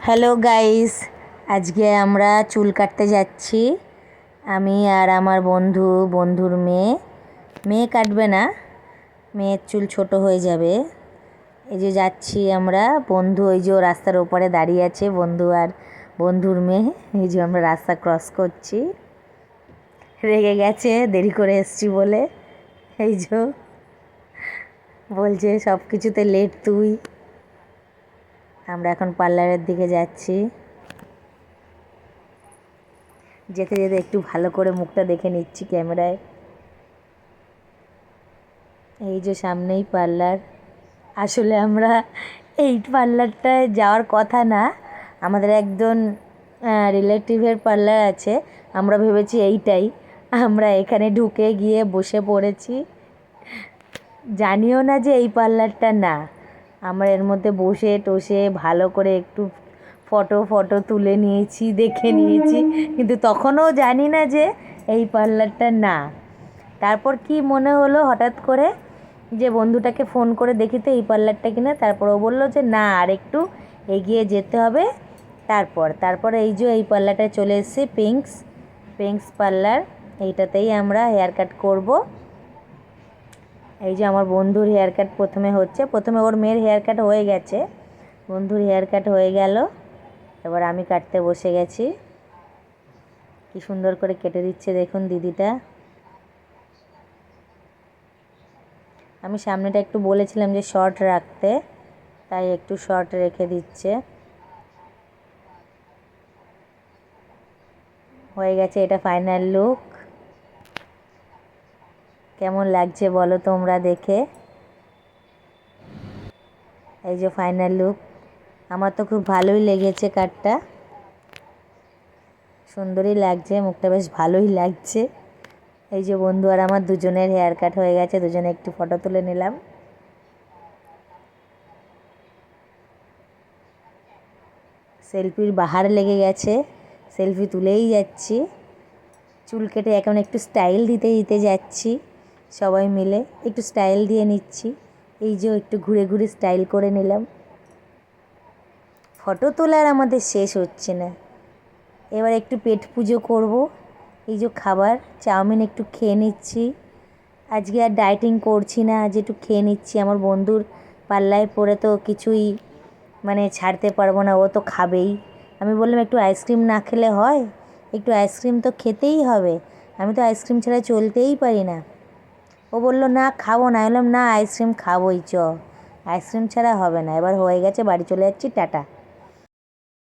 Hello guys, আজকে আমরা চুল কাটতে যাচ্ছি। আমি আর আমার বন্ধুর মেয়ে কাটবে না, মেয়ের চুল ছোট হয়ে যাবে। এই যে যাচ্ছি আমরা, বন্ধু ওই যে রাস্তার ওপারে দাঁড়িয়ে আছে, বন্ধু আর বন্ধুর মেয়ে। এই যে আমরা রাস্তা ক্রস করছি, রেগে গেছে দেরি করে এসছি বলে। এই যে বলছে সব কিছুতে লেট তুই। আমরা এখন পার্লারের দিকে যাচ্ছি। যেতে যেতে একটু ভালো করে মুখটা দেখে নিচ্ছি ক্যামেরায়। এই যে সামনেই পার্লার। আসলে আমরা এই পার্লারটায় যাওয়ার কথা না, আমাদের একজন রিলেটিভের পার্লার আছে, আমরা ভেবেছি এইটাই। আমরা এখানে ঢুকে গিয়ে বসে পড়েছি, জানিও না যে এই পার্লারটা না। আমরা এর মধ্যে বসে টসে ভালো করে একটু ফটো তুলে নিয়েছি, দেখে নিয়েছি, কিন্তু তখনও জানি না যে এই পার্লারটা না। তারপর কি মনে হলো হঠাৎ করে যে বন্ধুটাকে ফোন করে দেখি তো এই পার্লারটা কিনা। তারপর ও বললো যে না, আর একটু এগিয়ে যেতে হবে। তারপর এই যে এই পার্লারটায় চলে এসেছি, পিঙ্কস পার্লার। এইটাতেই আমরা হেয়ার কাট করবো। এই যে আমার বন্ধুর হেয়ার কাট প্রথমে ওর মেয়ের হেয়ার কাট হয়ে গেছে, বন্ধুর হেয়ার কাট হয়ে গেল। এবার আমি কাটতে বসে গেছি। কি সুন্দর করে কেটে দিচ্ছে দেখুন দিদিটা। আমি সামনেটা একটু বলেছিলাম যে শর্ট রাখতে, তাই একটু শর্ট রেখে দিচ্ছে। হয়ে গেছে, এটা ফাইনাল লুক। কেমন লাগছে বলো তোমরা দেখে। এই যে ফাইনাল লুক, আমার তো খুব ভালোই লেগেছে কাটটা, সুন্দরই লাগছে, মুখটা বেশ ভালোই লাগছে। এই যে বন্ধু আর আমার দুজনের হেয়ার কাট হয়ে গেছে, দুজনে একটু ফটো তুলে নিলাম। সেলফির বাহার লেগে গেছে, সেলফি তুলেই যাচ্ছি। চুল কেটে এখন একটু স্টাইল দিতে যাচ্ছি, সবাই মিলে একটু স্টাইল দিয়ে নিচ্ছি। এই যে একটু ঘুরে ঘুরে স্টাইল করে নিলাম। ফটো তোলার আমাদের শেষ হচ্ছে না। এবার একটু পেট পুজো করব। এই যে খাবার চাউমিন একটু খেয়ে নিচ্ছি। আজকে আর ডায়েটিং করছি না, আজ একটু খেয়ে নিচ্ছি। আমার বন্ধুর পাল্লায় পড়ে তো কিছুই ছাড়তে পারবো না, ও তো খাবেই। আমি বললাম একটু আইসক্রিম না খেলে হয়, একটু আইসক্রিম তো খেতেই হবে, আমি তো আইসক্রিম ছাড়া চলতেই পারি না। ও বলল না খাবো না, বললাম না আইসক্রিম খাবোই, আইসক্রিম ছাড়া হবে না। এবার হয়ে গেছে, বাড়ি চলে যাচ্ছি, টাটা।